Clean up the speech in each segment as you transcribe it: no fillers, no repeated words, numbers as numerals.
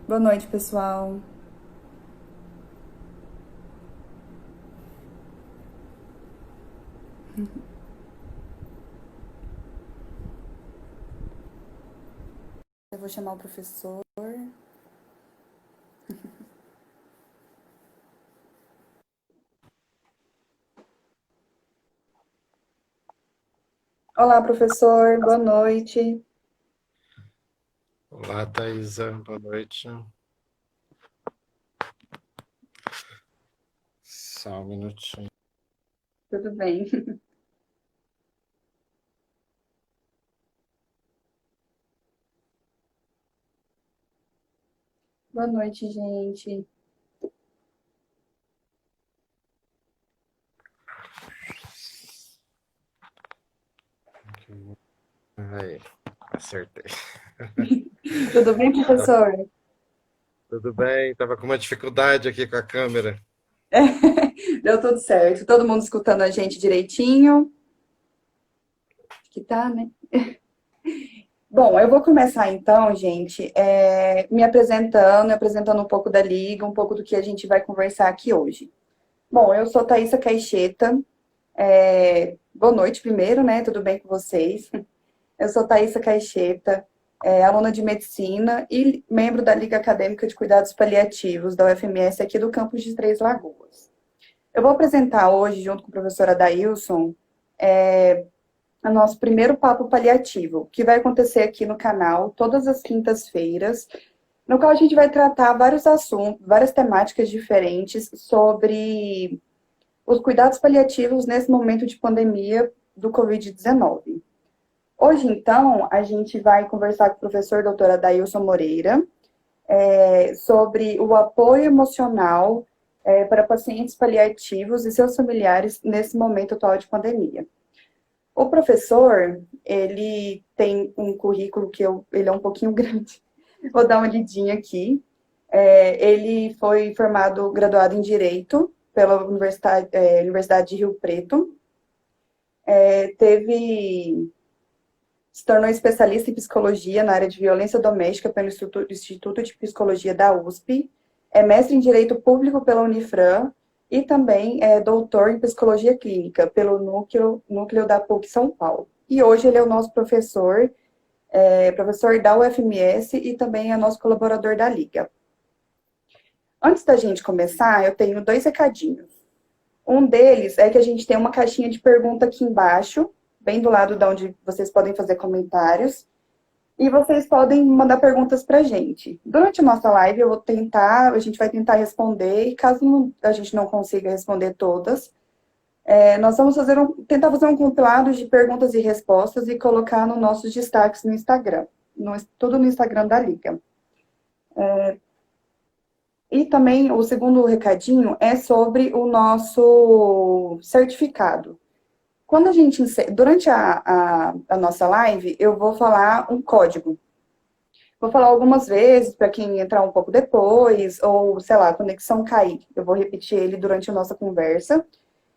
Boa noite, pessoal. Eu vou chamar o professor. Olá, professor. Boa noite. Olá, Thaisa, boa noite. Só um minutinho. Tudo bem? Boa noite, gente. Aí, acertei. Tudo bem, Tá professor? tudo bem? Tava com uma dificuldade aqui com a câmera. Deu tudo certo. Todo mundo escutando a gente direitinho? Acho que tá, né? Bom, eu vou começar então, gente, me apresentando um pouco da Liga, um pouco do que a gente vai conversar aqui hoje. Bom, eu sou Thaisa Caixeta. Boa noite primeiro, né? Tudo bem com vocês? Eu sou Thaisa Caixeta, aluna de medicina e membro da Liga Acadêmica de Cuidados Paliativos da UFMS aqui do campus de Três Lagoas. Eu vou apresentar hoje, junto com o professor Adailson, o nosso primeiro papo paliativo, que vai acontecer aqui no canal todas as quintas-feiras, no qual a gente vai tratar vários assuntos, várias temáticas diferentes sobre os cuidados paliativos nesse momento de pandemia do Covid-19. Hoje, então, a gente vai conversar com o professor doutor Adailson Moreira sobre o apoio emocional para pacientes paliativos e seus familiares nesse momento atual de pandemia. O professor, ele tem um currículo ele é um pouquinho grande. Vou dar uma lidinha aqui. Ele foi formado, graduado em Direito pela Universidade de Rio Preto. Teve Se tornou especialista em psicologia na área de violência doméstica pelo Instituto de Psicologia da USP, é mestre em Direito Público pela Unifran e também é doutor em Psicologia Clínica pelo Núcleo da PUC São Paulo. E hoje ele é o nosso professor, professor da UFMS e também é nosso colaborador da Liga. Antes da gente começar, eu tenho dois recadinhos. Um deles é que a gente tem uma caixinha de pergunta aqui embaixo, bem do lado de onde vocês podem fazer comentários. E vocês podem mandar perguntas para a gente. Durante a nossa live, a gente vai tentar responder, e caso a gente não consiga responder todas, nós vamos tentar fazer um compilado de perguntas e respostas e colocar nos nossos destaques no Instagram, tudo no Instagram da Liga. E também o segundo recadinho é sobre o nosso certificado. Durante a nossa live, eu vou falar um código. Vou falar algumas vezes para quem entrar um pouco depois, ou, sei lá, a conexão cair. Eu vou repetir ele durante a nossa conversa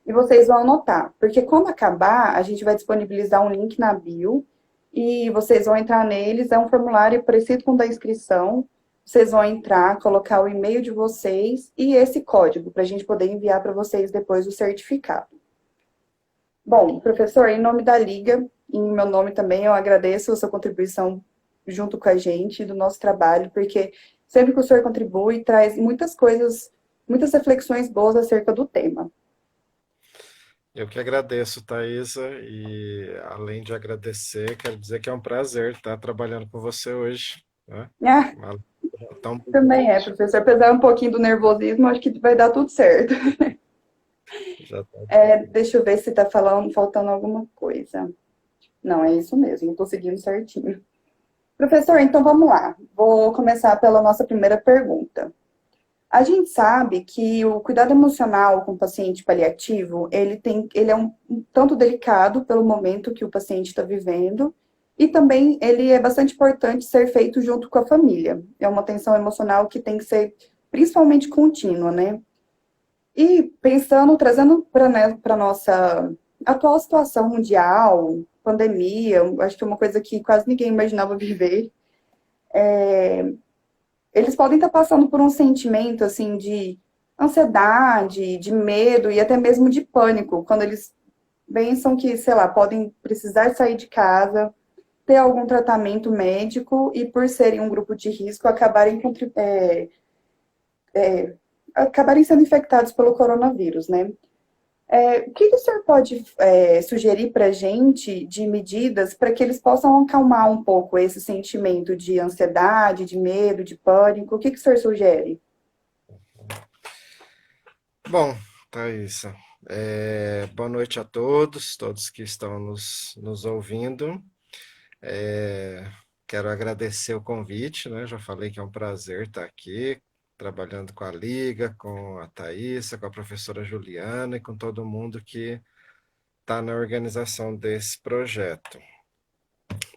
e vocês vão anotar. Porque quando acabar, a gente vai disponibilizar um link na bio e vocês vão entrar neles. É um formulário parecido com o da inscrição. Vocês vão entrar, colocar o e-mail de vocês e esse código para a gente poder enviar para vocês depois o certificado. Bom, professor, em nome da Liga, em meu nome também, eu agradeço a sua contribuição junto com a gente, do nosso trabalho, porque sempre que o senhor contribui, traz muitas coisas, muitas reflexões boas acerca do tema. Eu que agradeço, Thaisa, e além de agradecer, quero dizer que é um prazer estar trabalhando com você hoje, né? Ah, Uma tão também é, brilhante, professor. Apesar um pouquinho do nervosismo, acho que vai dar tudo certo. já está bem. Deixa eu ver se está faltando alguma coisa. Não, é isso mesmo, estou seguindo certinho. Professor, então vamos lá. Vou começar pela nossa primeira pergunta. A gente sabe que o cuidado emocional com o paciente paliativo, ele é um tanto delicado pelo momento que o paciente está vivendo, e também ele é bastante importante ser feito junto com a família. É uma atenção emocional que tem que ser principalmente contínua, né? E trazendo para a nossa atual situação mundial, pandemia, acho que é uma coisa que quase ninguém imaginava viver. eles podem estar passando por um sentimento assim de ansiedade, de medo e até mesmo de pânico, quando eles pensam que, sei lá, podem precisar sair de casa, ter algum tratamento médico e por serem um grupo de risco acabarem sendo infectados pelo coronavírus, né? O que o senhor pode sugerir para a gente de medidas para que eles possam acalmar um pouco esse sentimento de ansiedade, de medo, de pânico? O que o senhor sugere? Bom, Thaisa, boa noite a todos, todos que estão nos ouvindo. É, quero agradecer o convite, né? Já falei que é um prazer estar aqui, trabalhando com a Liga, com a Thaisa, com a professora Juliana e com todo mundo que está na organização desse projeto.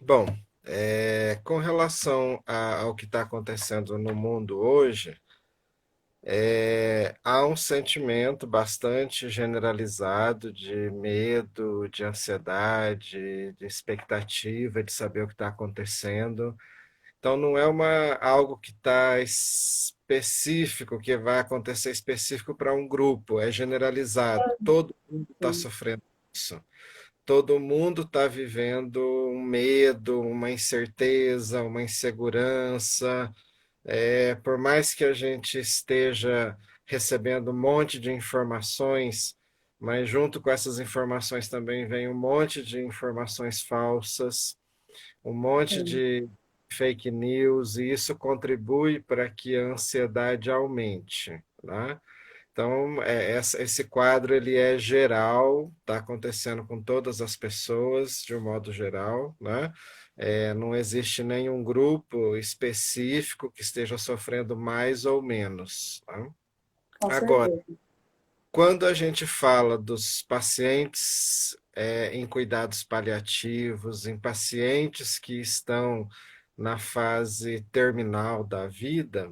Bom, com relação ao que está acontecendo no mundo hoje, há um sentimento bastante generalizado de medo, de ansiedade, de expectativa de saber o que está acontecendo. Então, não é algo que está específico, que vai acontecer específico para um grupo, é generalizado. Todo mundo está sofrendo isso. Todo mundo está vivendo um medo, uma incerteza, uma insegurança. Por mais que a gente esteja recebendo um monte de informações, mas junto com essas informações também vem um monte de informações falsas, um monte Sim, de fake news, e isso contribui para que a ansiedade aumente, né? Então, esse quadro ele é geral, está acontecendo com todas as pessoas, de um modo geral, né? Não existe nenhum grupo específico que esteja sofrendo mais ou menos, tá? com Agora, certeza. quando a gente fala dos pacientes em cuidados paliativos, em pacientes que estão na fase terminal da vida,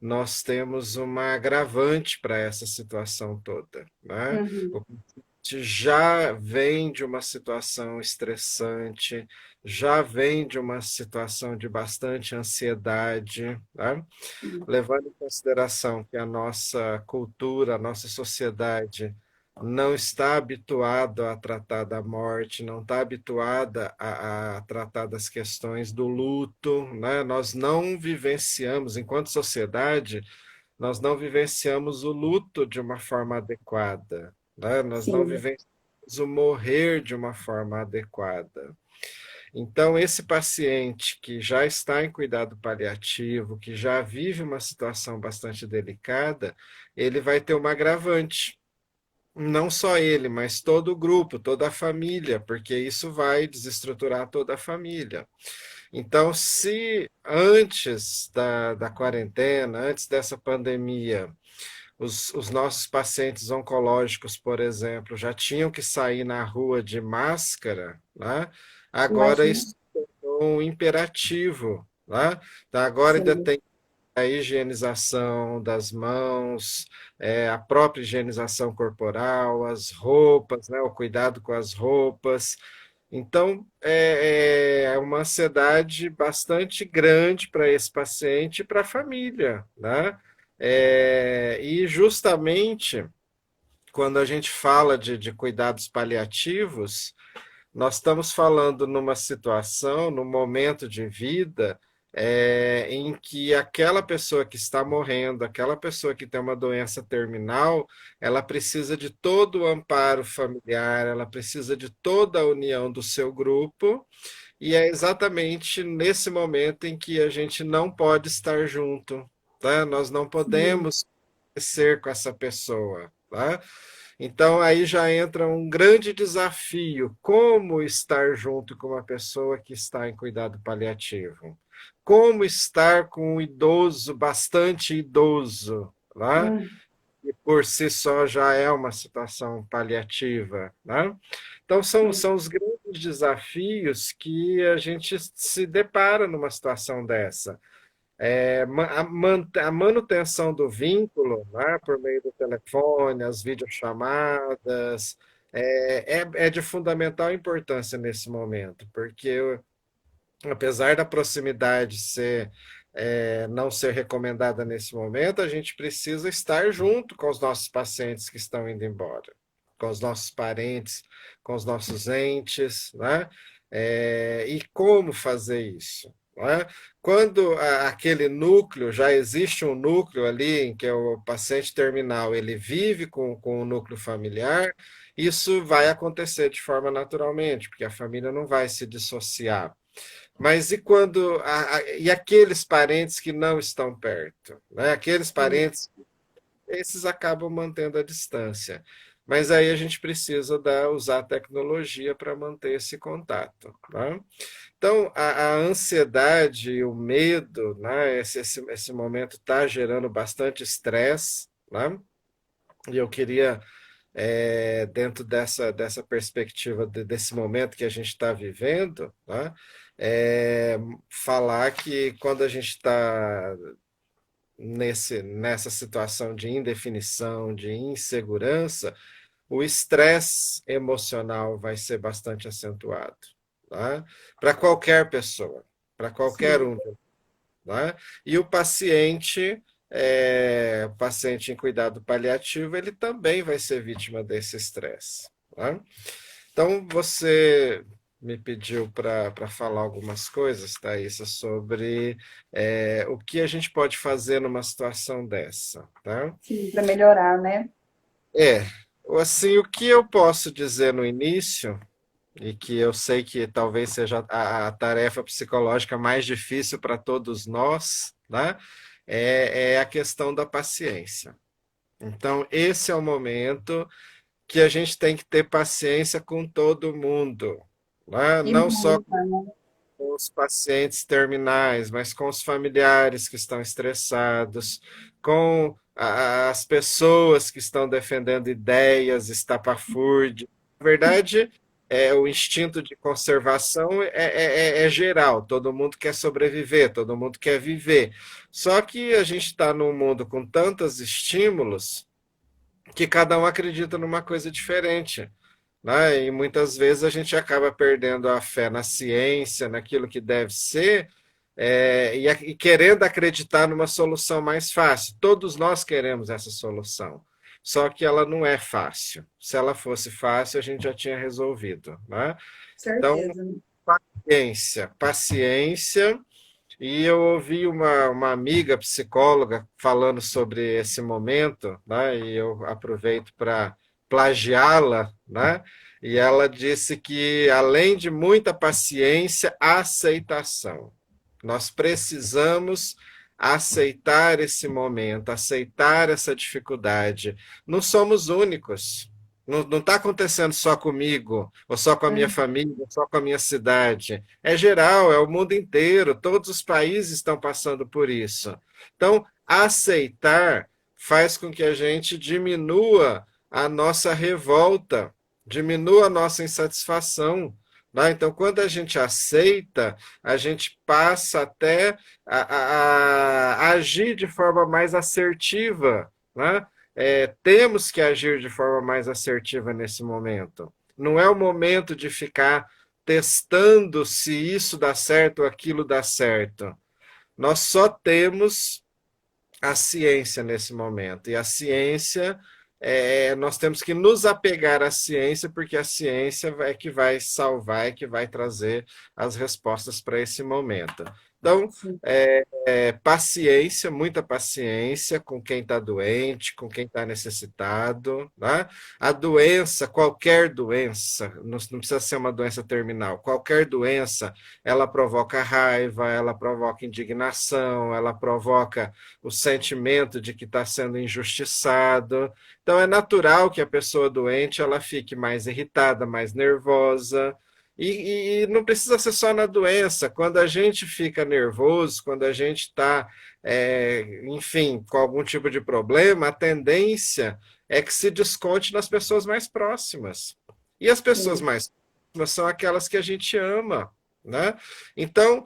nós temos uma agravante para essa situação toda, né? Uhum, O paciente já vem de uma situação estressante, já vem de uma situação de bastante ansiedade, né? sim, Levando em consideração que a nossa cultura, a nossa sociedade não está habituada a tratar da morte, não está habituada a tratar das questões do luto, né? Nós não vivenciamos, enquanto sociedade, nós não vivenciamos o luto de uma forma adequada, né? Nós não sim, vivenciamos o morrer de uma forma adequada. Então, esse paciente que já está em cuidado paliativo, que já vive uma situação bastante delicada, ele vai ter uma agravante. Não só ele, mas todo o grupo, toda a família, porque isso vai desestruturar toda a família. Então, se antes da quarentena, antes dessa pandemia, os nossos pacientes oncológicos, por exemplo, já tinham que sair na rua de máscara, né? Agora imagino, isso é um imperativo, né? Então, agora ainda sim, tem a higienização das mãos, a própria higienização corporal, as roupas, né? O cuidado com as roupas. Então, é uma ansiedade bastante grande para esse paciente e para a família, né? E justamente quando a gente fala de cuidados paliativos, nós estamos falando numa situação, num momento de vida, em que aquela pessoa que está morrendo, aquela pessoa que tem uma doença terminal, ela precisa de todo o amparo familiar, ela precisa de toda a união do seu grupo, e é exatamente nesse momento em que a gente não pode estar junto, tá? Nós não sim, podemos ser com essa pessoa, tá? Então aí já entra um grande desafio, como estar junto com uma pessoa que está em cuidado paliativo? Como estar com um idoso, bastante idoso, né? hum, E por si só já é uma situação paliativa, né? Então sim, são os grandes desafios que a gente se depara numa situação dessa. A manutenção do vínculo, né, por meio do telefone, as videochamadas, é de fundamental importância nesse momento, porque apesar da proximidade ser não ser recomendada nesse momento, a gente precisa estar junto com os nossos pacientes que estão indo embora, com os nossos parentes, com os nossos entes, né? E como fazer isso? Né? Quando aquele núcleo, já existe um núcleo ali em que é o paciente terminal, ele vive com o núcleo familiar, isso vai acontecer de forma naturalmente, porque a família não vai se dissociar. Mas e quando e aqueles parentes que não estão perto, né? Aqueles Sim. parentes, esses acabam mantendo a distância. Mas aí a gente precisa usar a tecnologia para manter esse contato, né? Então, a ansiedade e o medo, né? Esse momento está gerando bastante estresse, né? E eu queria, dentro dessa perspectiva desse momento que a gente está vivendo, né? é, Falar que quando a gente está nessa situação de indefinição, de insegurança, o estresse emocional vai ser bastante acentuado, tá? Para qualquer pessoa, para qualquer Sim. um, né? E o paciente em cuidado paliativo, ele também vai ser vítima desse estresse, tá? Então, você me pediu para falar algumas coisas, Thaisa, sobre o que a gente pode fazer numa situação dessa, tá? Sim, para melhorar, né? É, assim, o que eu posso dizer no início, e que eu sei que talvez seja a tarefa psicológica mais difícil para todos nós, né? É a questão da paciência. Então, esse é o momento que a gente tem que ter paciência com todo mundo, né? E Não só muita, né? com os pacientes terminais, mas com os familiares que estão estressados, com as pessoas que estão defendendo ideias estapafúrdias. Na verdade, o instinto de conservação é geral, todo mundo quer sobreviver, todo mundo quer viver. Só que a gente está num mundo com tantos estímulos que cada um acredita numa coisa diferente, né? E muitas vezes a gente acaba perdendo a fé na ciência, naquilo que deve ser, e querendo acreditar numa solução mais fácil. Todos nós queremos essa solução, só que ela não é fácil. Se ela fosse fácil, a gente já tinha resolvido, né? Então, Certeza. paciência, paciência. E eu ouvi uma amiga psicóloga falando sobre esse momento, né? E eu aproveito para plagiá-la, né? E ela disse que, além de muita paciência, aceitação. Nós precisamos aceitar esse momento, aceitar essa dificuldade. Não somos únicos. Não está acontecendo só comigo, ou só com a minha Hum, família, ou só com a minha cidade. É geral, é o mundo inteiro. Todos os países estão passando por isso. Então, aceitar faz com que a gente diminua a nossa revolta, diminua a nossa insatisfação, né? Então, quando a gente aceita, a gente passa até a agir de forma mais assertiva, né? Temos que agir de forma mais assertiva nesse momento. Não é o momento de ficar testando se isso dá certo ou aquilo dá certo. Nós só temos a ciência nesse momento. E a ciência, nós temos que nos apegar à ciência, porque a ciência é que vai salvar, é que vai trazer as respostas para esse momento. Então, sim. paciência, muita paciência com quem está doente, com quem está necessitado, né? A doença, qualquer doença, não precisa ser uma doença terminal, qualquer doença, ela provoca raiva, ela provoca indignação, ela provoca o sentimento de que está sendo injustiçado. Então é natural que a pessoa doente ela fique mais irritada, mais nervosa. E não precisa ser só na doença. Quando a gente fica nervoso, quando a gente está, enfim, com algum tipo de problema, a tendência é que se desconte nas pessoas mais próximas. E as pessoas Sim. mais próximas são aquelas que a gente ama, né? Então,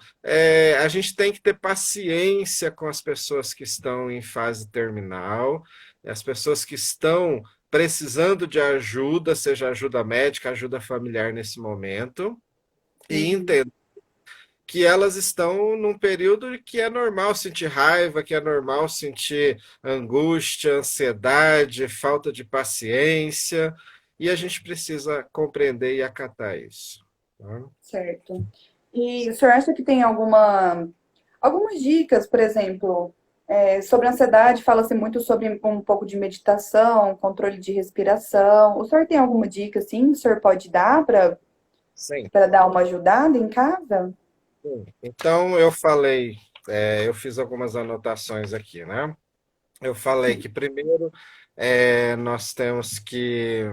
a gente tem que ter paciência com as pessoas que estão em fase terminal, as pessoas que estão precisando de ajuda, seja ajuda médica, ajuda familiar nesse momento, e Uhum. entender que elas estão num período que é normal sentir raiva, que é normal sentir angústia, ansiedade, falta de paciência, e a gente precisa compreender e acatar isso. Tá? Certo. E o senhor acha que tem algumas dicas, por exemplo, sobre ansiedade, fala-se muito sobre um pouco de meditação, controle de respiração. O senhor tem alguma dica, assim, que o senhor pode dar Sim. para dar uma ajudada em casa? Então, eu falei, eu fiz algumas anotações aqui, né? Eu falei que primeiro nós temos que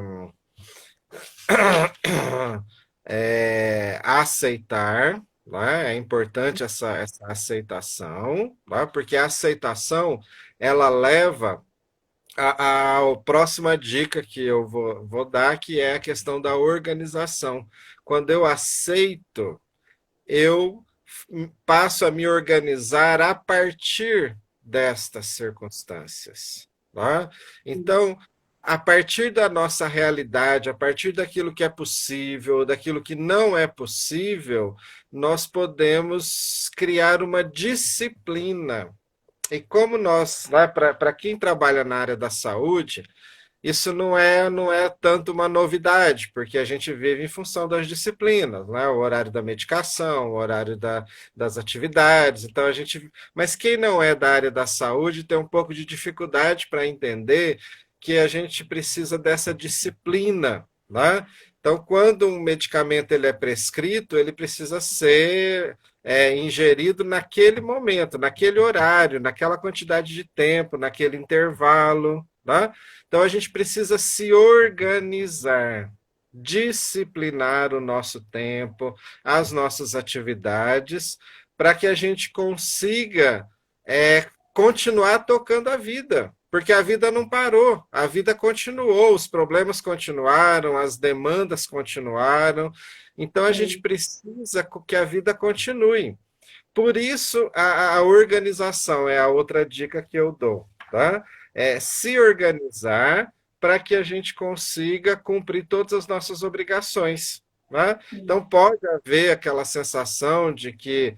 aceitar, né? É importante essa aceitação, né? Porque a aceitação ela leva a próxima dica que eu vou dar, que é a questão da organização. Quando eu aceito, eu passo a me organizar a partir destas circunstâncias. Tá? Então, a partir da nossa realidade, a partir daquilo que é possível, daquilo que não é possível, nós podemos criar uma disciplina. E como nós, né, para quem trabalha na área da saúde, isso não é tanto uma novidade, porque a gente vive em função das disciplinas, né? O horário da medicação, o horário das atividades. Então mas quem não é da área da saúde tem um pouco de dificuldade para entender que a gente precisa dessa disciplina, né? Então, quando um medicamento ele é prescrito, ele precisa ser ingerido naquele momento, naquele horário, naquela quantidade de tempo, naquele intervalo, né? Então a gente precisa se organizar, disciplinar o nosso tempo, as nossas atividades, para que a gente consiga continuar tocando a vida. Porque a vida não parou, a vida continuou, os problemas continuaram, as demandas continuaram. Então a gente Sim. precisa que a vida continue. Por isso, a organização é a outra dica que eu dou, tá? É se organizar para que a gente consiga cumprir todas as nossas obrigações, né? Então, pode haver aquela sensação de que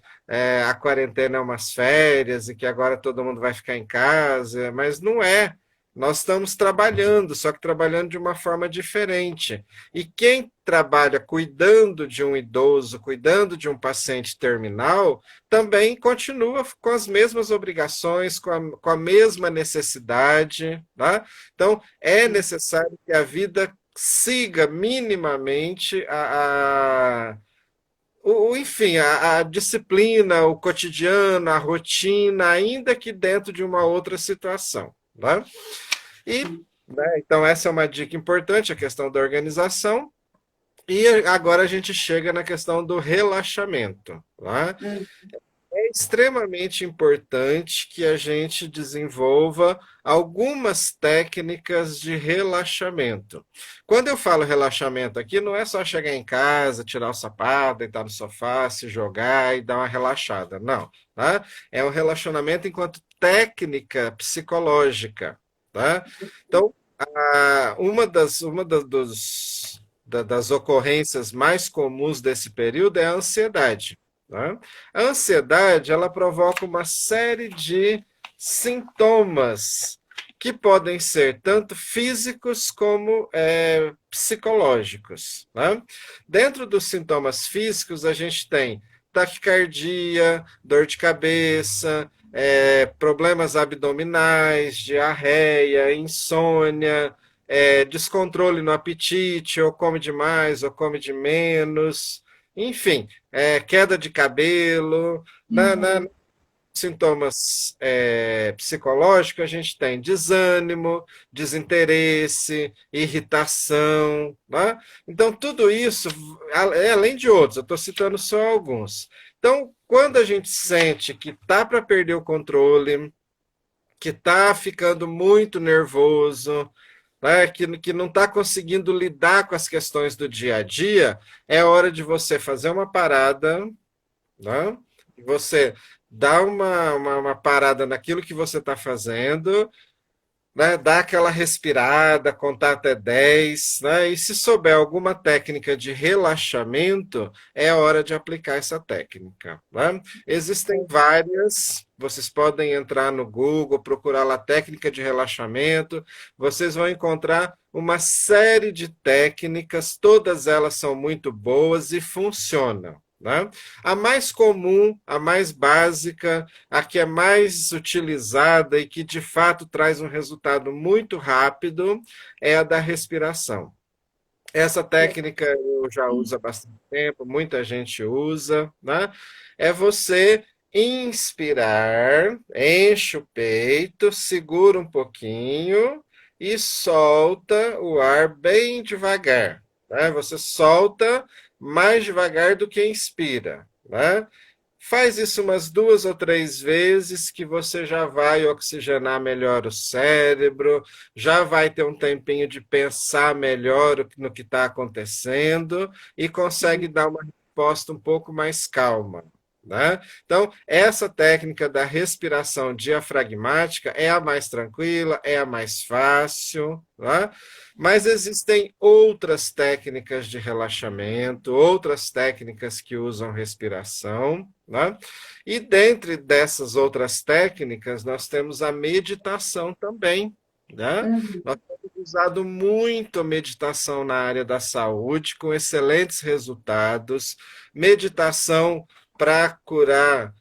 a quarentena é umas férias e que agora todo mundo vai ficar em casa, mas não é. Nós estamos trabalhando, só que trabalhando de uma forma diferente. E quem trabalha cuidando de um idoso, cuidando de um paciente terminal, também continua com as mesmas obrigações, com a mesma necessidade. Tá? Então, é necessário que a vida siga minimamente enfim, a disciplina, o cotidiano, a rotina, ainda que dentro de uma outra situação. Tá? E, então, essa é uma dica importante, a questão da organização. E agora a gente chega na questão do relaxamento. Tá? Hum, É extremamente importante que a gente desenvolva algumas técnicas de relaxamento. Quando eu falo relaxamento aqui, não é só chegar em casa, tirar o sapato, deitar no sofá, se jogar e dar uma relaxada. Não, tá? É um relaxamento enquanto técnica psicológica, tá? Então, uma das ocorrências mais comuns desse período é a ansiedade. Né? A ansiedade ela provoca uma série de sintomas que podem ser tanto físicos como psicológicos. Né? Dentro dos sintomas físicos, a gente tem taquicardia, dor de cabeça, problemas abdominais, diarreia, insônia, descontrole no apetite, ou come demais, ou come de menos, enfim, queda de cabelo. uhum, Sintomas psicológicos, a gente tem desânimo, desinteresse, irritação. Né? Então, tudo isso, além de outros, eu estou citando só alguns. Então, quando a gente sente que está para perder o controle, que está ficando muito nervoso, né, que não está conseguindo lidar com as questões do dia a dia, é hora de você fazer uma parada, né? Você dá uma parada naquilo que você está fazendo né, dá aquela respirada, contar até 10, né, e se souber alguma técnica de relaxamento, é hora de aplicar essa técnica, né? Existem várias, vocês podem entrar no Google, procurar lá técnica de relaxamento, vocês vão encontrar uma série de técnicas, todas elas são muito boas e funcionam, né? A mais comum, a mais básica, a que é mais utilizada e que de fato traz um resultado muito rápido é a da respiração. Essa técnica eu já uso há bastante tempo, muita gente usa, né? É você inspirar, enche o peito, segura um pouquinho e solta o ar bem devagar, né? Você solta mais devagar do que inspira, né? Faz isso umas 2 ou 3 vezes que você já vai oxigenar melhor o cérebro, já vai ter um tempinho de pensar melhor no que está acontecendo e consegue dar uma resposta um pouco mais calma, né? Então, essa técnica da respiração diafragmática é a mais tranquila, é a mais fácil, né? Mas existem outras técnicas de relaxamento, outras técnicas que usam respiração, né? E dentre dessas outras técnicas, nós temos a meditação também, né? Uhum. Nós temos usado muito a meditação na área da saúde, com excelentes resultados. Meditação para curar,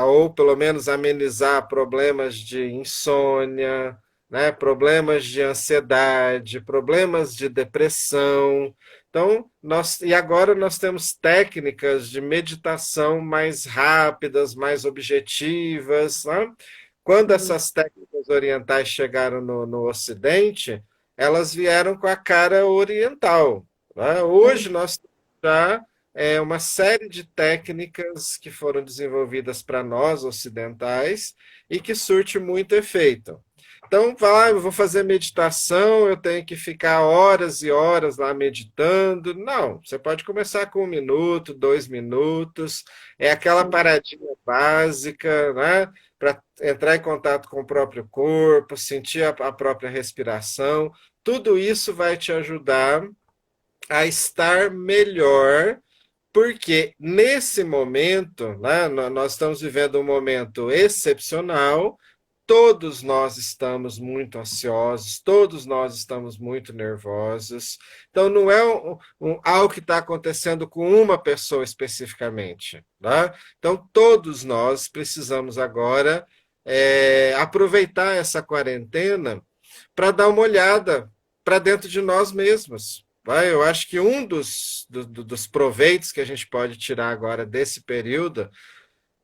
ou pelo menos amenizar problemas de insônia, né? Problemas de ansiedade, problemas de depressão. Então, e agora nós temos técnicas de meditação mais rápidas, mais objetivas, né? Quando Sim. essas técnicas orientais chegaram no Ocidente, elas vieram com a cara oriental, né? Hoje nós temos já uma série de técnicas que foram desenvolvidas para nós ocidentais e que surte muito efeito. Então, vai, eu vou fazer meditação, eu tenho que ficar horas e horas lá meditando. Não, você pode começar com 1 minuto, 2 minutos, é aquela paradinha básica, né? Para entrar em contato com o próprio corpo, sentir a própria respiração. Tudo isso vai te ajudar a estar melhor, porque nesse momento, né, nós estamos vivendo um momento excepcional. Todos nós estamos muito ansiosos, todos nós estamos muito nervosos. Então, não é algo que está acontecendo com uma pessoa especificamente. Tá? Então, todos nós precisamos agora aproveitar essa quarentena para dar uma olhada para dentro de nós mesmos. Vai? Eu acho que um dos proveitos que a gente pode tirar agora desse período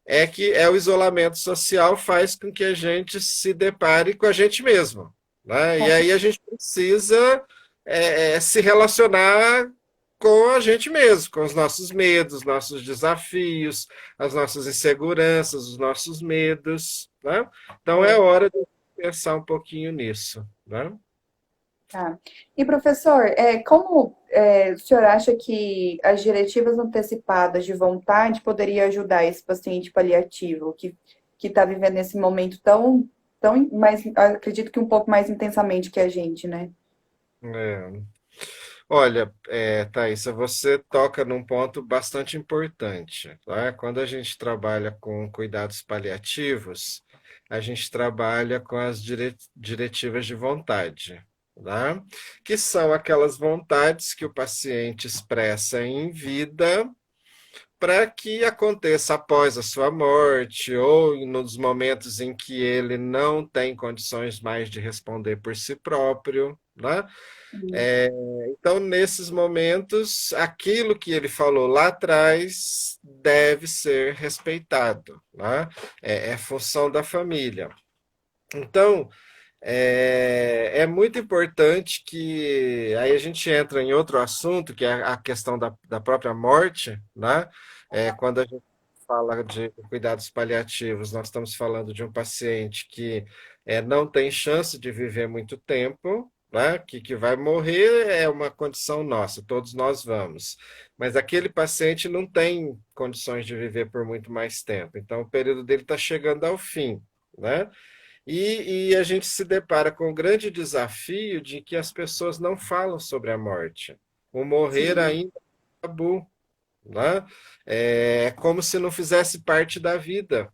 é que o isolamento social faz com que a gente se depare com a gente mesmo, né? E aí a gente precisa se relacionar com a gente mesmo, com os nossos medos, nossos desafios, as nossas inseguranças, os nossos medos, né? Então é hora de pensar um pouquinho nisso, né? Tá. E professor, como o senhor acha que as diretivas antecipadas de vontade poderia ajudar esse paciente paliativo que está vivendo esse momento tão mais, acredito que um pouco mais intensamente que a gente, né? É. Olha, Thaisa, você toca num ponto bastante importante, tá? Quando a gente trabalha com cuidados paliativos, a gente trabalha com as diretivas de vontade, tá? Que são aquelas vontades que o paciente expressa em vida para que aconteça após a sua morte ou nos momentos em que ele não tem condições mais de responder por si próprio, né? Então, nesses momentos, aquilo que ele falou lá atrás deve ser respeitado, né? É função da família. Então, é muito importante que aí a gente entra em outro assunto, que é a questão da própria morte, né? Quando a gente fala de cuidados paliativos, nós estamos falando de um paciente que não tem chance de viver muito tempo, né? Que vai morrer é uma condição nossa, todos nós vamos. Mas aquele paciente não tem condições de viver por muito mais tempo, então o período dele está chegando ao fim, né? E a gente se depara com o grande desafio de que as pessoas não falam sobre a morte. O morrer sim, ainda é tabu, né? É como se não fizesse parte da vida.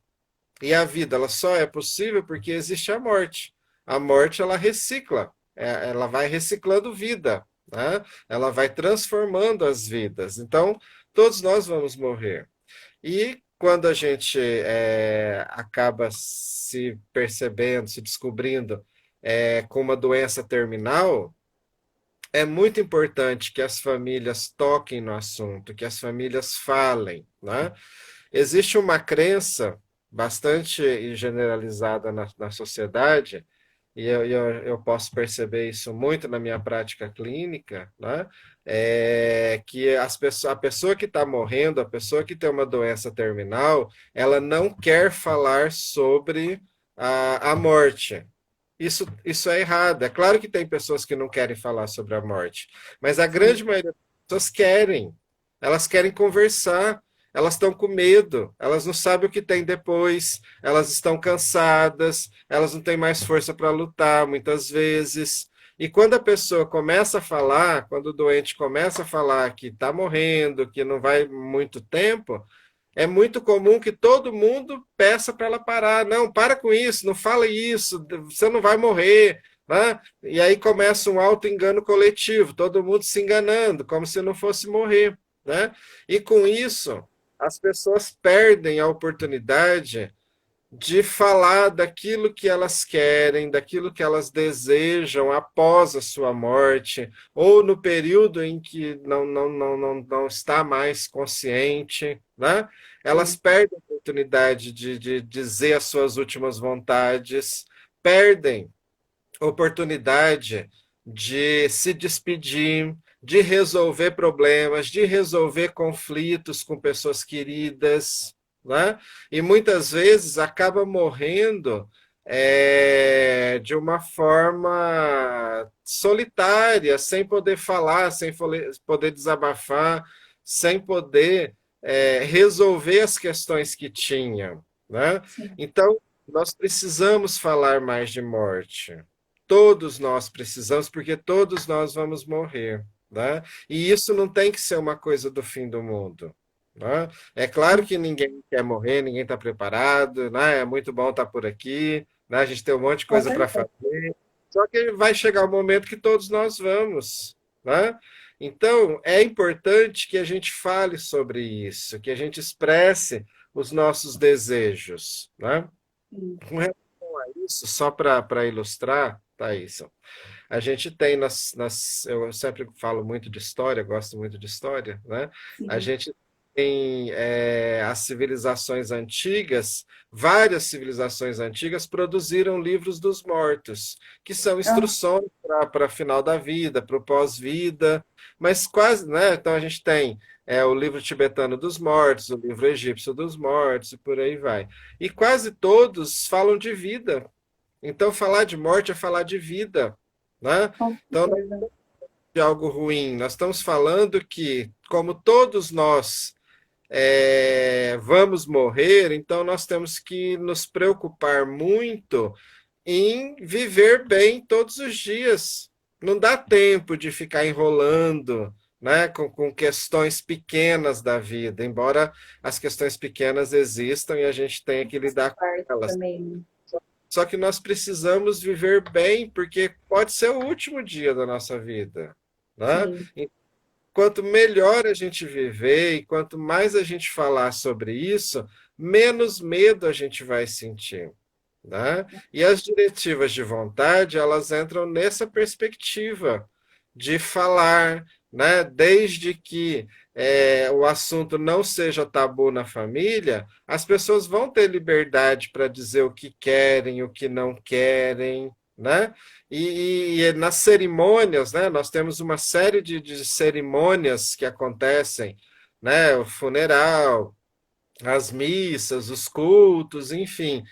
E a vida, ela só é possível porque existe a morte. A morte, ela recicla, ela vai reciclando vida, né? Ela vai transformando as vidas. Então, todos nós vamos morrer. E quando a gente acaba se percebendo, se descobrindo com uma doença terminal, é muito importante que as famílias toquem no assunto, que as famílias falem, né? Existe uma crença bastante generalizada na sociedade, e eu posso perceber isso muito na minha prática clínica, né? Que a pessoa que está morrendo, a pessoa que tem uma doença terminal, ela não quer falar sobre a morte. Isso é errado. É claro que tem pessoas que não querem falar sobre a morte, mas a grande sim. maioria das pessoas querem. Elas querem conversar, elas estão com medo, elas não sabem o que tem depois, elas estão cansadas, elas não têm mais força para lutar, muitas vezes. E quando a pessoa começa a falar, quando o doente começa a falar que está morrendo, que não vai muito tempo, é muito comum que todo mundo peça para ela parar. Não, para com isso, não fala isso, você não vai morrer. Né? E aí começa um auto-engano coletivo, todo mundo se enganando, como se não fosse morrer. Né? E com isso, as pessoas perdem a oportunidade de falar daquilo que elas querem, daquilo que elas desejam após a sua morte, ou no período em que não está mais consciente, né? Elas Sim. perdem a oportunidade de dizer as suas últimas vontades, perdem a oportunidade de se despedir, de resolver problemas, de resolver conflitos com pessoas queridas, né? E muitas vezes acaba morrendo de uma forma solitária, sem poder falar, sem poder desabafar, sem poder resolver as questões que tinha, né? Sim. Então, nós precisamos falar mais de morte. Todos nós precisamos, porque todos nós vamos morrer. Né? E isso não tem que ser uma coisa do fim do mundo. Né? É claro que ninguém quer morrer, ninguém está preparado, né? É muito bom estar por aqui, né? A gente tem um monte de Com coisa para certeza. fazer, só que vai chegar o momento que todos nós vamos. Né? Então, é importante que a gente fale sobre isso, que a gente expresse os nossos desejos. Né? Sim. Com relação a isso, só para ilustrar, Thaís, a gente tem eu sempre falo muito de história, gosto muito de história, né? A Sim. gente tem as civilizações antigas, várias civilizações antigas produziram livros dos mortos, que são Ah, instruções para final da vida, para o pós-vida, mas quase, né? Então a gente tem o livro tibetano dos mortos, o livro egípcio dos mortos, e por aí vai. E quase todos falam de vida. Então, falar de morte é falar de vida, né? com Então, não certeza. é de algo ruim. Nós estamos falando que, como todos nós vamos morrer, então nós temos que nos preocupar muito em viver bem todos os dias. Não dá tempo de ficar enrolando, né, com questões pequenas da vida, embora as questões pequenas existam e a gente tenha que Faz lidar com parte elas. também. Só que nós precisamos viver bem, porque pode ser o último dia da nossa vida, né? Sim. E quanto melhor a gente viver e quanto mais a gente falar sobre isso, menos medo a gente vai sentir, né? E as diretivas de vontade, elas entram nessa perspectiva de falar, né? Desde que o assunto não seja tabu na família, as pessoas vão ter liberdade para dizer o que querem, o que não querem, né? E nas cerimônias, né? Nós temos uma série de cerimônias que acontecem, né? O funeral, as missas, os cultos, enfim.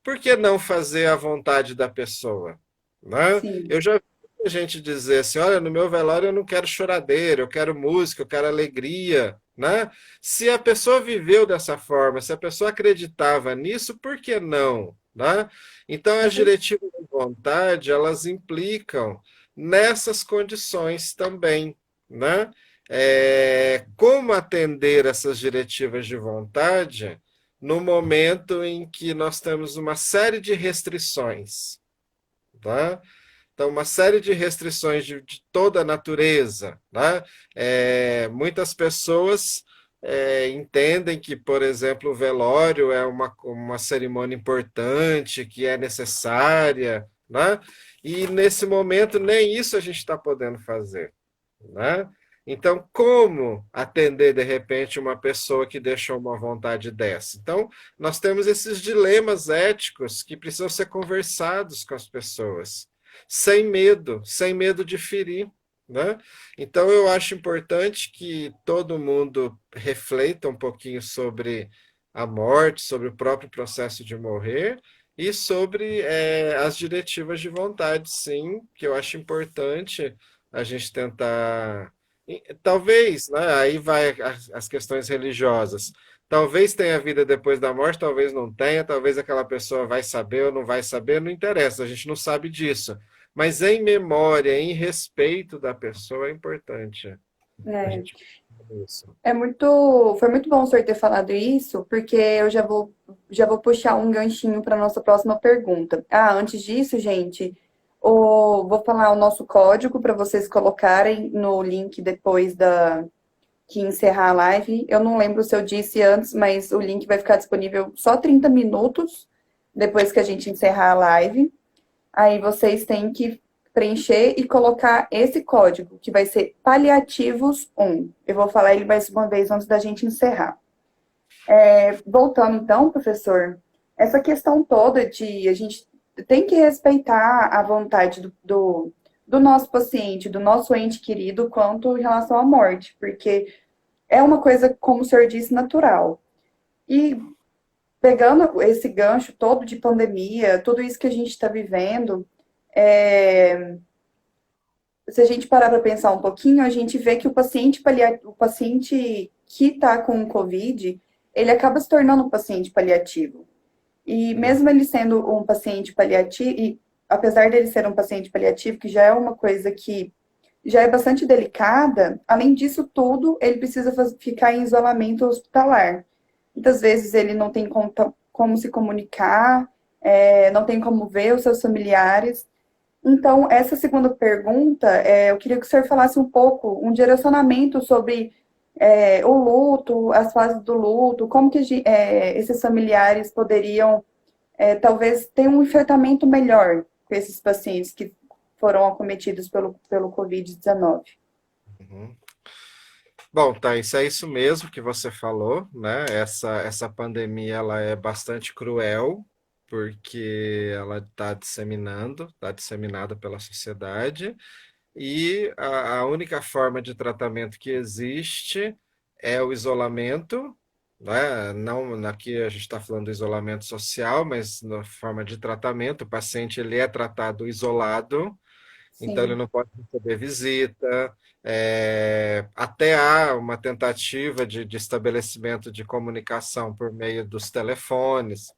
Por que não fazer a vontade da pessoa? Né? Sim. Eu já vi a gente dizer assim, olha, no meu velório eu não quero choradeira, eu quero música, eu quero alegria, né? Se a pessoa viveu dessa forma, se a pessoa acreditava nisso, por que não? né? Então, as diretivas de vontade, elas implicam nessas condições também, né? Como atender essas diretivas de vontade no momento em que nós temos uma série de restrições, tá? Então, uma série de restrições de toda a natureza, né? Muitas pessoas entendem que, por exemplo, o velório é uma cerimônia importante, que é necessária, né? E nesse momento nem isso a gente está podendo fazer, né? Então, como atender de repente uma pessoa que deixou uma vontade dessa? Então, nós temos esses dilemas éticos que precisam ser conversados com as pessoas, sem medo de ferir, né? Então, eu acho importante que todo mundo reflita um pouquinho sobre a morte, sobre o próprio processo de morrer e sobre as diretivas de vontade, sim, que eu acho importante a gente tentar. Talvez, né, aí vai as questões religiosas. Talvez tenha vida depois da morte, talvez não tenha, talvez aquela pessoa vai saber ou não vai saber, não interessa, a gente não sabe disso. Mas em memória, em respeito da pessoa, é importante a É, gente fazer isso. foi muito bom o senhor ter falado isso, porque eu já vou puxar um ganchinho para nossa próxima pergunta. Ah, antes disso, gente, vou falar o nosso código para vocês colocarem no link depois que encerrar a live. Eu não lembro se eu disse antes, mas o link vai ficar disponível só 30 minutos depois que a gente encerrar a live. Aí vocês têm que preencher e colocar esse código, que vai ser paliativos 1. Eu vou falar ele mais uma vez antes da gente encerrar. Voltando então, professor, essa questão toda de a gente tem que respeitar a vontade do nosso paciente, do nosso ente querido, quanto em relação à morte, porque é uma coisa, como o senhor disse, natural. E pegando esse gancho todo de pandemia, tudo isso que a gente está vivendo, se a gente parar para pensar um pouquinho, a gente vê que o paciente que está com o Covid, ele acaba se tornando um paciente paliativo. E Hum. mesmo ele sendo um paciente paliativo, e apesar dele ser um paciente paliativo, que já é uma coisa que já é bastante delicada, além disso tudo, ele precisa ficar em isolamento hospitalar. Muitas vezes ele não tem como se comunicar, não tem como ver os seus familiares. Então, essa segunda pergunta, eu queria que o senhor falasse um pouco, um direcionamento sobre o luto, as fases do luto, como que esses familiares poderiam, talvez, ter um enfrentamento melhor com esses pacientes que foram acometidos pelo Covid-19. Uhum. Bom, Thaís, é isso mesmo que você falou, né? Essa pandemia ela é bastante cruel, porque ela está disseminada pela sociedade, e a única forma de tratamento que existe é o isolamento, né? Não, aqui a gente está falando do isolamento social, mas na forma de tratamento, o paciente ele é tratado isolado, então ele Sim, não pode receber visita. Até há uma tentativa de estabelecimento de comunicação por meio dos telefones,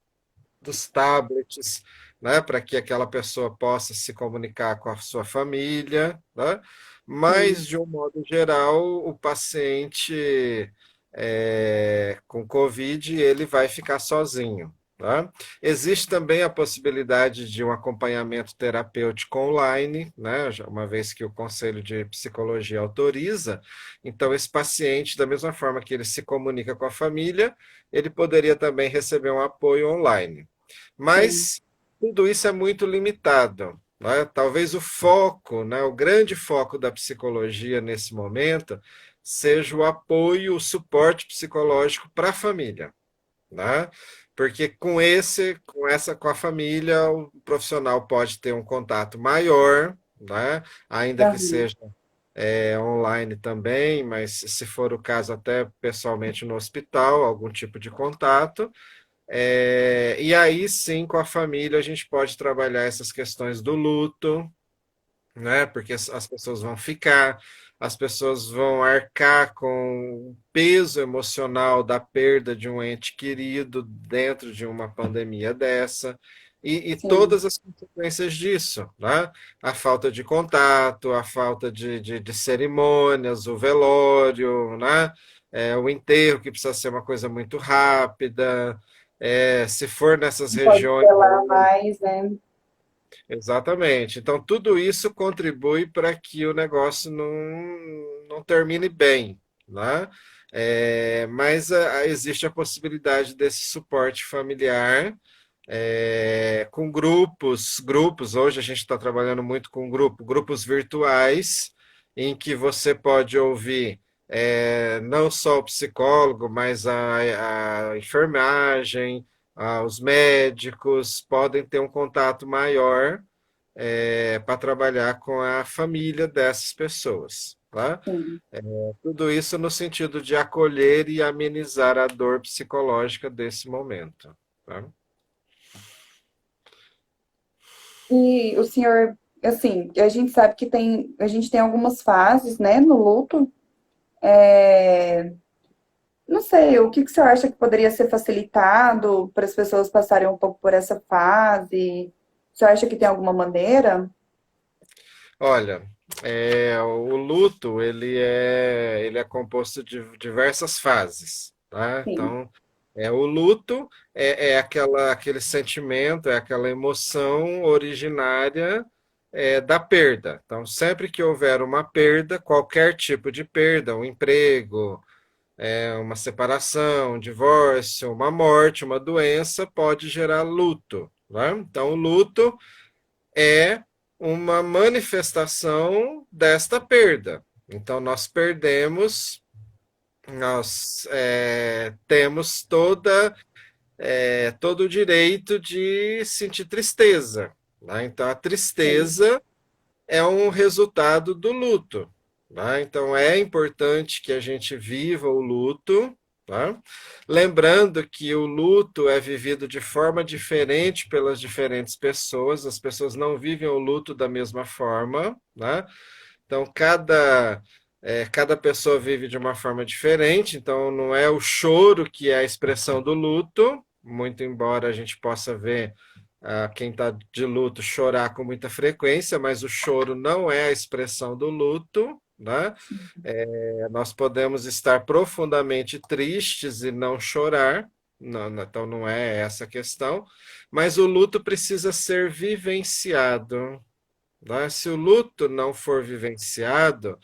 dos tablets, né, para que aquela pessoa possa se comunicar com a sua família, né? sim, Mas, de um modo geral, o paciente com Covid, ele vai ficar sozinho. Tá? Existe também a possibilidade de um acompanhamento terapêutico online, né? Uma vez que o Conselho de Psicologia autoriza, então esse paciente, da mesma forma que ele se comunica com a família, ele poderia também receber um apoio online. sim. Mas tudo isso é muito limitado, né? Talvez o foco, né, o grande foco da psicologia nesse momento seja o apoio, o suporte psicológico para a família, né? Porque com a família, o profissional pode ter um contato maior, né? Ainda que Aham, seja online também, mas se for o caso, até pessoalmente no hospital, algum tipo de contato. E aí sim, com a família, a gente pode trabalhar essas questões do luto, né? Porque as pessoas vão ficar. as pessoas vão arcar com o peso emocional da perda de um ente querido dentro de uma pandemia dessa. E sim. todas as consequências disso, né? A falta de contato, a falta de cerimônias, o velório, né? O enterro, que precisa ser uma coisa muito rápida. Se for nessas Não pode regiões. velar mais, né? Exatamente. Então, tudo isso contribui para que o negócio não termine bem, né? Mas existe a possibilidade desse suporte familiar com grupos. Hoje a gente está trabalhando muito com grupos virtuais, em que você pode ouvir não só o psicólogo, mas a enfermagem, os médicos podem ter um contato maior para trabalhar com a família dessas pessoas. Tá? Sim. Tudo isso no sentido de acolher e amenizar a dor psicológica desse momento. Tá? E o senhor, assim, a gente sabe que a gente tem algumas fases, né, no luto. É, não sei, o que que o senhor acha que poderia ser facilitado para as pessoas passarem um pouco por essa fase? O senhor acha que tem alguma maneira? Olha, o luto ele é composto de diversas fases, tá? Sim, Então, o luto é aquele sentimento, é aquela emoção originária da perda. Então, sempre que houver uma perda, qualquer tipo de perda, um emprego, uma separação, um divórcio, uma morte, uma doença, pode gerar luto, né? Então, o luto é uma manifestação desta perda. Então, nós perdemos, nós temos todo o direito de sentir tristeza. Né? Então, a sim, tristeza é um resultado do luto. Né? Então, é importante que a gente viva o luto. Tá? Lembrando que o luto é vivido de forma diferente pelas diferentes pessoas, as pessoas não vivem o luto da mesma forma. Né? Então, cada pessoa vive de uma forma diferente, então não é o choro que é a expressão do luto, muito embora a gente possa ver quem está de luto chorar com muita frequência, mas o choro não é a expressão do luto, né? Nós podemos estar profundamente tristes e não chorar, então não é essa a questão, mas o luto precisa ser vivenciado. Né? Se o luto não for vivenciado,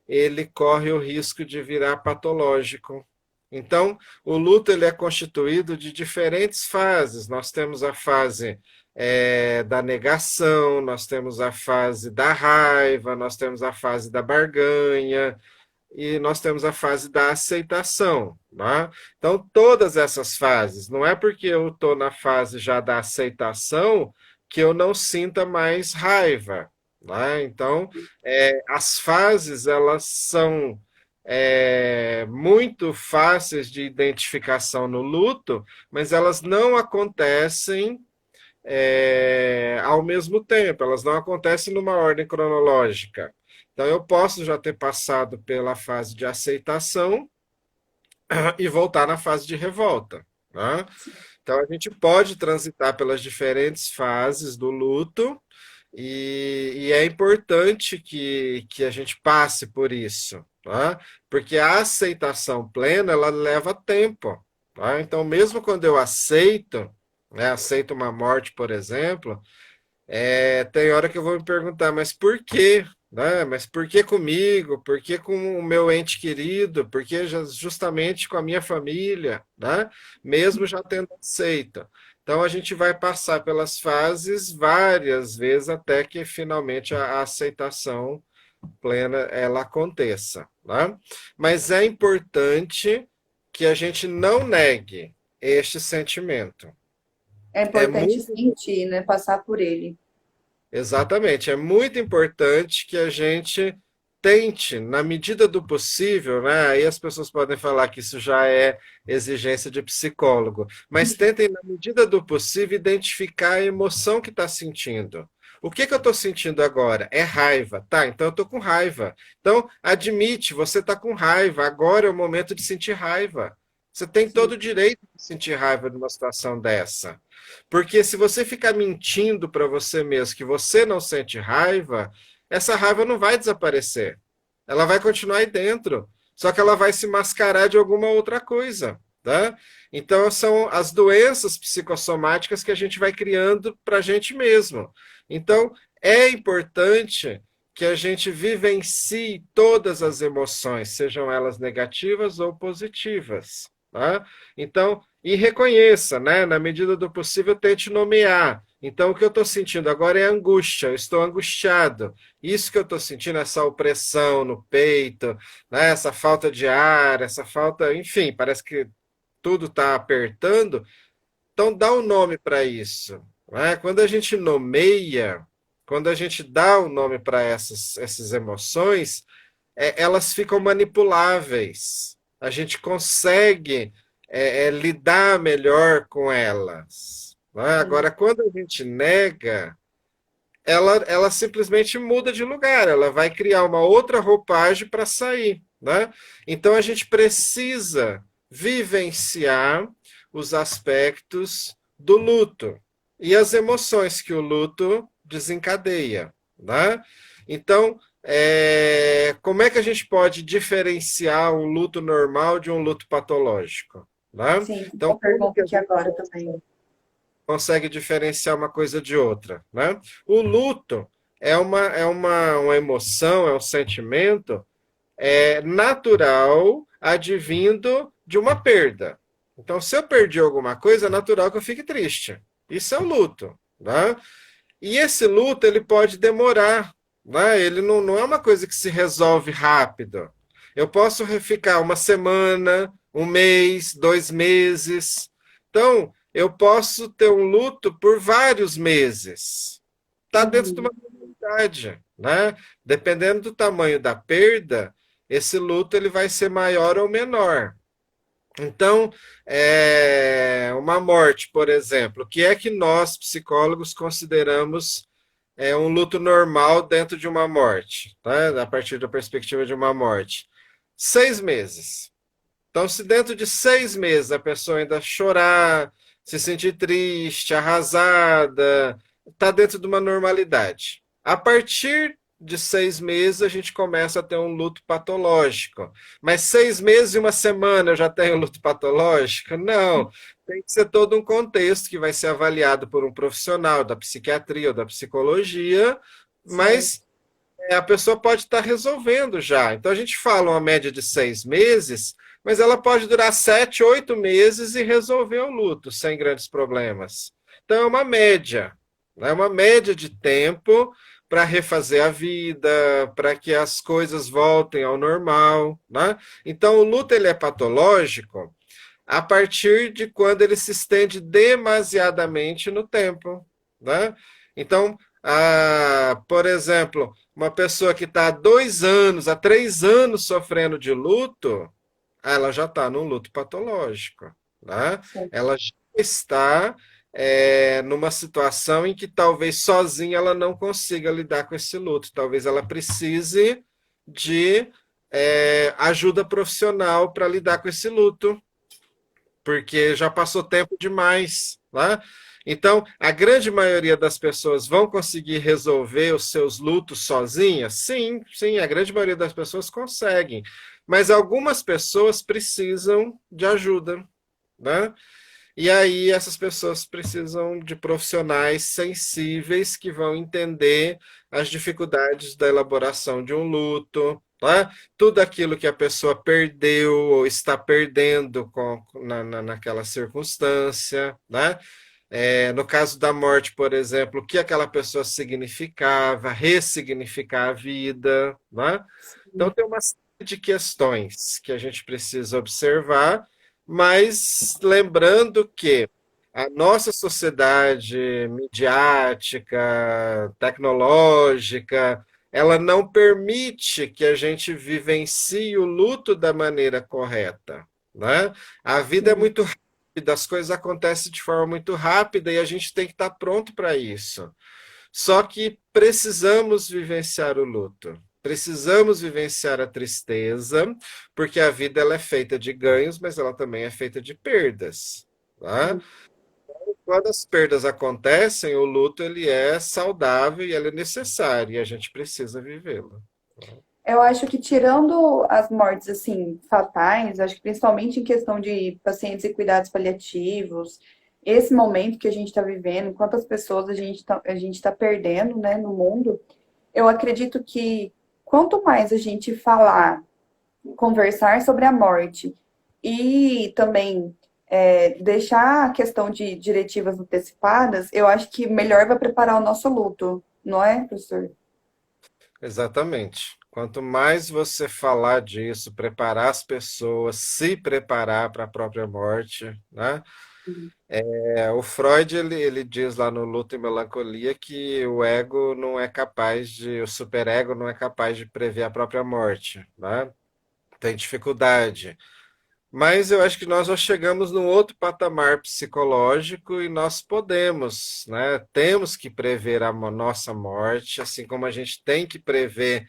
ele corre o risco de virar patológico. Então, o luto ele é constituído de diferentes fases. Nós temos a fase da negação, nós temos a fase da raiva, nós temos a fase da barganha e nós temos a fase da aceitação. Né? Então, todas essas fases, não é porque eu estou na fase já da aceitação que eu não sinta mais raiva. Né? Então, as fases, elas são muito fáceis de identificação no luto, mas elas não acontecem ao mesmo tempo, elas não acontecem numa ordem cronológica. Então, eu posso já ter passado pela fase de aceitação e voltar na fase de revolta. Né? Então, a gente pode transitar pelas diferentes fases do luto e é importante que a gente passe por isso, tá? Porque a aceitação plena ela leva tempo. Tá? Então, mesmo quando eu aceito, né, aceito uma morte, por exemplo, tem hora que eu vou me perguntar, mas por quê? Né? Mas por que comigo? Por que com o meu ente querido? Por que justamente com a minha família? Né? Mesmo já tendo aceito. Então a gente vai passar pelas fases várias vezes até que finalmente a aceitação plena ela aconteça. Né? Mas é importante que a gente não negue este sentimento. é É importante muito sentir, né? Passar por ele. Exatamente. É muito importante que a gente tente, na medida do possível, né? Aí as pessoas podem falar que isso já é exigência de psicólogo, mas tentem, na medida do possível, identificar a emoção que está sentindo. O que que eu estou sentindo agora? É raiva. Tá, então eu estou com raiva. Então, admite, você está com raiva. Agora é o momento de sentir raiva. Você tem todo Sim. o direito de sentir raiva numa situação dessa. Porque se você ficar mentindo para você mesmo que você não sente raiva, essa raiva não vai desaparecer. Ela vai continuar aí dentro. Só que ela vai se mascarar de alguma outra coisa. Tá? Então, são as doenças psicossomáticas que a gente vai criando para a gente mesmo. Então, é importante que a gente vivencie todas as emoções, sejam elas negativas ou positivas. Tá? Então, e reconheça, né? Na medida do possível, tente nomear. Então, o que eu estou sentindo agora é angústia, eu estou angustiado. Isso que eu estou sentindo, essa opressão no peito, né? Essa falta de ar, essa falta, enfim, parece que tudo está apertando, então dá um nome para isso. Né? Quando a gente nomeia, quando a gente dá um nome para essas emoções, elas ficam manipuláveis. A gente consegue lidar melhor com elas. Né? Sim. Agora, quando a gente nega, ela simplesmente muda de lugar, ela vai criar uma outra roupagem para sair. Né? Então a gente precisa vivenciar os aspectos do luto e as emoções que o luto desencadeia. Né? Então, como é que a gente pode diferenciar um luto normal de um luto patológico? Né? Sim, Então, uma como que pergunta a aqui gente agora também. consegue diferenciar uma coisa de outra, né? O luto uma emoção, é um sentimento natural advindo de uma perda. Então, se eu perdi alguma coisa, é natural que eu fique triste. Isso é o luto, né? E esse luto ele pode demorar, né? Ele não é uma coisa que se resolve rápido. Eu posso ficar uma semana, um mês, 2 meses. Então, eu posso ter um luto por vários meses. Está dentro de Uhum. uma comunidade, né? Dependendo do tamanho da perda, esse luto ele vai ser maior ou menor. Então, uma morte, por exemplo, o que é que nós, psicólogos, consideramos um luto normal dentro de uma morte, tá? A partir da perspectiva de uma morte? 6 meses. Então, se dentro de 6 meses a pessoa ainda chorar, se sentir triste, arrasada, está dentro de uma normalidade. A partir de 6 meses, a gente começa a ter um luto patológico. Mas 6 meses e uma semana eu já tenho luto patológico? Não. Tem que ser todo um contexto que vai ser avaliado por um profissional da psiquiatria ou da psicologia, Sim, mas a pessoa pode estar resolvendo já. Então a gente fala uma média de 6 meses, mas ela pode durar 7, 8 meses e resolver o luto sem grandes problemas. Então é uma média, é uma média de tempo para refazer a vida, para que as coisas voltem ao normal. Né? Então o luto ele é patológico a partir de quando ele se estende demasiadamente no tempo. Né? Então, por exemplo, uma pessoa que está há 2 anos, há 3 anos sofrendo de luto, ela já está num luto patológico. Né? sim. Ela já está numa situação em que talvez sozinha ela não consiga lidar com esse luto. Talvez ela precise de ajuda profissional para lidar com esse luto porque já passou tempo demais, né? Então, a grande maioria das pessoas vão conseguir resolver os seus lutos sozinhas? Sim, sim, a grande maioria das pessoas conseguem. Mas algumas pessoas precisam de ajuda, né? E aí essas pessoas precisam de profissionais sensíveis que vão entender as dificuldades da elaboração de um luto, tá? Tudo aquilo que a pessoa perdeu ou está perdendo naquela circunstância, né? No caso da morte, por exemplo, o que aquela pessoa significava, ressignificar a vida, né? Então Sim. tem uma série de questões que a gente precisa observar, mas lembrando que a nossa sociedade midiática, tecnológica, ela não permite que a gente vivencie o luto da maneira correta, né? A vida é Sim. muito rápida, as coisas acontecem de forma muito rápida e a gente tem que estar pronto para isso. Só que precisamos vivenciar o luto. Precisamos vivenciar a tristeza, porque a vida ela é feita de ganhos, mas ela também é feita de perdas, tá? Quando as perdas acontecem, o luto ele é saudável e ele é necessário, e a gente precisa vivê-lo. Eu acho que tirando as mortes assim fatais, acho que principalmente em questão de pacientes e cuidados paliativos, esse momento que a gente está vivendo, quantas pessoas a gente tá perdendo, né, no mundo, eu acredito que quanto mais a gente falar, conversar sobre a morte e também deixar a questão de diretivas antecipadas, eu acho que melhor vai preparar o nosso luto, não é, professor? Exatamente. Quanto mais você falar disso, preparar as pessoas, se preparar para a própria morte, né? O Freud ele diz lá no Luto e Melancolia que o ego não é capaz o superego não é capaz de prever a própria morte, né? Tem dificuldade. Mas eu acho que nós já chegamos num outro patamar psicológico e nós podemos, né? Temos que prever a nossa morte, assim como a gente tem que prever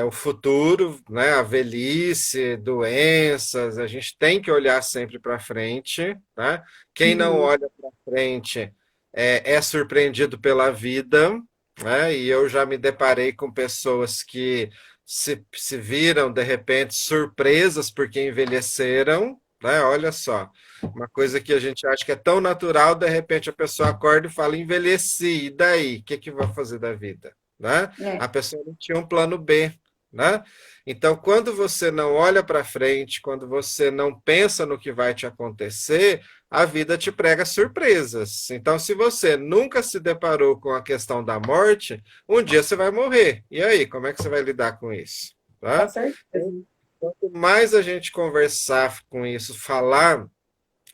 o futuro, né? A velhice, doenças, a gente tem que olhar sempre para frente, né? Quem não Uhum. olha para frente é surpreendido pela vida, né? E eu já me deparei com pessoas que se viram de repente surpresas porque envelheceram, né? Olha só, uma coisa que a gente acha que é tão natural, de repente a pessoa acorda e fala, envelheci, e daí? O que que vai fazer da vida? Né? É, A pessoa não tinha um plano B, né? Então, quando você não olha para frente, quando você não pensa no que vai te acontecer, a vida te prega surpresas. Então, se você nunca se deparou com a questão da morte, um dia você vai morrer. E aí, como é que você vai lidar com isso? com Tá? certeza. Quanto mais a gente conversar com isso, falar,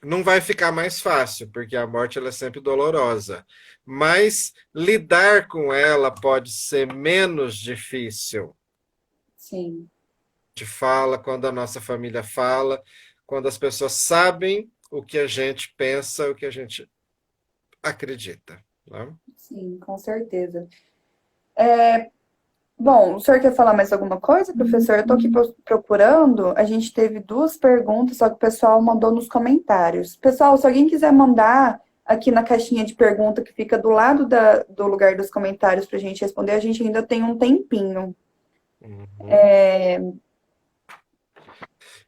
não vai ficar mais fácil, porque a morte ela é sempre dolorosa. Mas lidar com ela pode ser menos difícil. Sim, A gente fala, quando a nossa família fala, quando as pessoas sabem o que a gente pensa, o que a gente acredita. Né? sim, com certeza. Bom, o senhor quer falar mais alguma coisa, professor? Eu estou aqui procurando. A gente teve duas perguntas, só que o pessoal mandou nos comentários. Pessoal, se alguém quiser mandar aqui na caixinha de pergunta que fica do lado do lugar dos comentários para a gente responder, a gente ainda tem um tempinho. Uhum.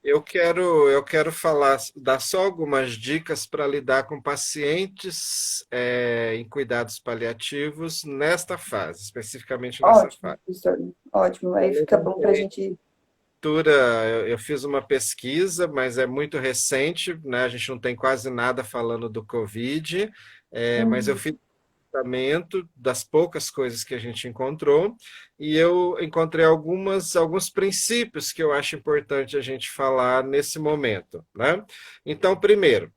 Eu quero falar, dar só algumas dicas para lidar com pacientes em cuidados paliativos nesta fase, especificamente nessa Ótimo, fase. professor. Ótimo. Aí fica bom para a gente. Leitura, eu fiz uma pesquisa, mas é muito recente, né? A gente não tem quase nada falando do Covid, mas eu Uhum, fiz tratamento das poucas coisas que a gente encontrou, e eu encontrei alguns princípios que eu acho importante a gente falar nesse momento, né? Então, primeiro,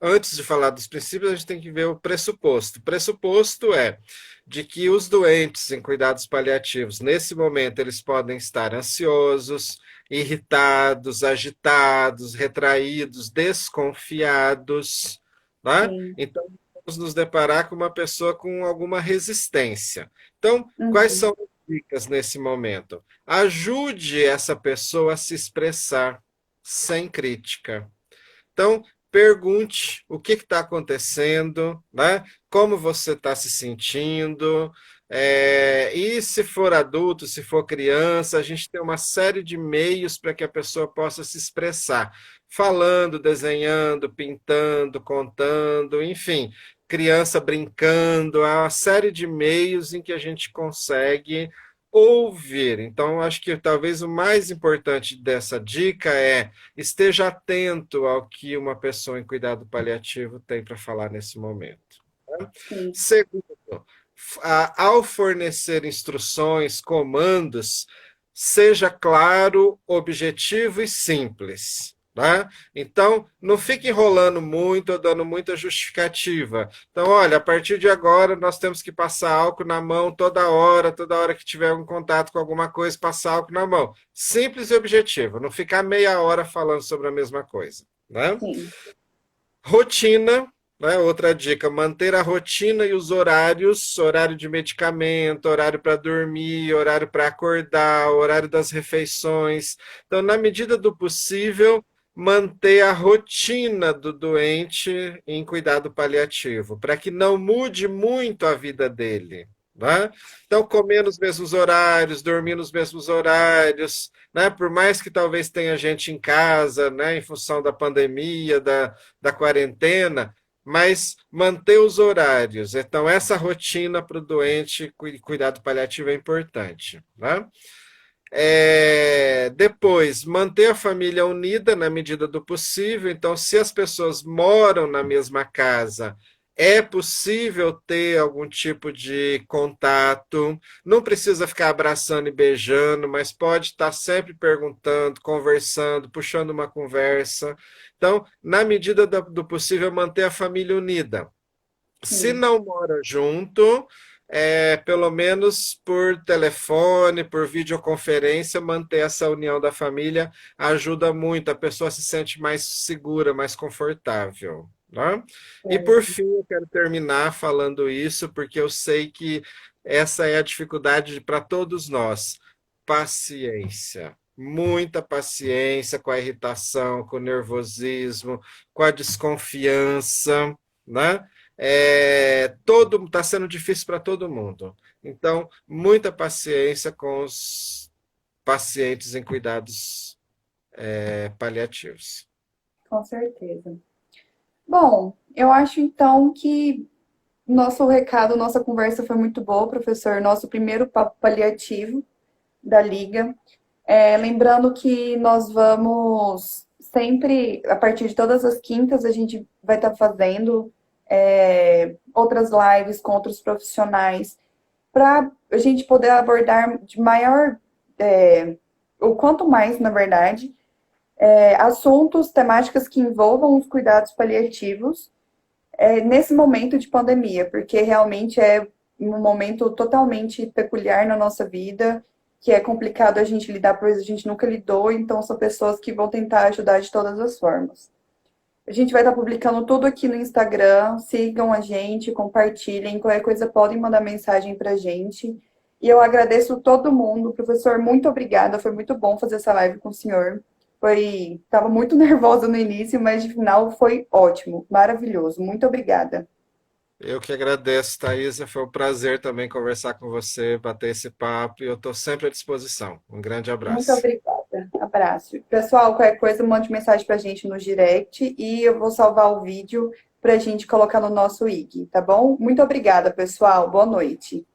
antes de falar dos princípios, a gente tem que ver o pressuposto. O pressuposto é de que os doentes em cuidados paliativos, nesse momento, eles podem estar ansiosos, irritados, agitados, retraídos, desconfiados, né? sim. Então, vamos nos deparar com uma pessoa com alguma resistência. Então, quais Uhum, são as dicas nesse momento? Ajude essa pessoa a se expressar sem crítica. Então, pergunte o que está acontecendo, né? Como você está se sentindo. E se for adulto, se for criança, a gente tem uma série de meios para que a pessoa possa se expressar, falando, desenhando, pintando, contando, enfim, criança brincando, há uma série de meios em que a gente consegue ouvir. Então, acho que talvez o mais importante dessa dica é esteja atento ao que uma pessoa em cuidado paliativo tem para falar nesse momento. sim. Segundo, ao fornecer instruções, comandos, seja claro, objetivo e simples. Tá? Então, não fique enrolando muito ou dando muita justificativa. Então, olha, a partir de agora nós temos que passar álcool na mão toda hora que tiver um contato com alguma coisa, passar álcool na mão. Simples e objetivo, não ficar meia hora falando sobre a mesma coisa. Né? Sim. Rotina. Né? Outra dica, manter a rotina e os horários, horário de medicamento, horário para dormir, horário para acordar, horário das refeições. Então, na medida do possível, manter a rotina do doente em cuidado paliativo, para que não mude muito a vida dele. Né? Então, comer nos mesmos horários, dormir nos mesmos horários, né? Por mais que talvez tenha gente em casa, né? Em função da pandemia, da quarentena, mas manter os horários. Então, essa rotina para o doente, cuidado paliativo é importante. Né? Depois, manter a família unida na medida do possível. Então, se as pessoas moram na mesma casa, é possível ter algum tipo de contato. Não precisa ficar abraçando e beijando, mas pode estar sempre perguntando, conversando, puxando uma conversa. Então, na medida do possível, manter a família unida. Se Sim, não mora junto, pelo menos por telefone, por videoconferência, manter essa união da família ajuda muito, a pessoa se sente mais segura, mais confortável. Né? E por certo. fim, eu quero terminar falando isso, porque eu sei que essa é a dificuldade para todos nós. Paciência. Muita paciência com a irritação, com o nervosismo, com a desconfiança, né? Todo está sendo difícil para todo mundo. Então, muita paciência com os pacientes em cuidados paliativos. Com certeza. Bom, eu acho então que nosso recado, nossa conversa foi muito boa, professor. Nosso primeiro papo paliativo da Liga. Lembrando que nós vamos sempre, a partir de todas as quintas, a gente vai estar fazendo outras lives com outros profissionais para a gente poder abordar de maior, o quanto mais, na verdade, assuntos, temáticas que envolvam os cuidados paliativos nesse momento de pandemia, porque realmente é um momento totalmente peculiar na nossa vida, que é complicado a gente lidar, pois a gente nunca lidou, então são pessoas que vão tentar ajudar de todas as formas. A gente vai estar publicando tudo aqui no Instagram, sigam a gente, compartilhem, qualquer coisa podem mandar mensagem pra gente. E eu agradeço todo mundo, professor, muito obrigada, foi muito bom fazer essa live com o senhor. Estava muito nervosa no início, mas de final foi ótimo, maravilhoso. Muito obrigada. Eu que agradeço, Thaisa. Foi um prazer também conversar com você, bater esse papo, e eu estou sempre à disposição. Um grande Muito abraço. obrigada. Abraço. Pessoal, qualquer coisa, mande mensagem pra gente no direct e eu vou salvar o vídeo pra gente colocar no nosso IG, tá bom? Muito obrigada, pessoal. Boa noite.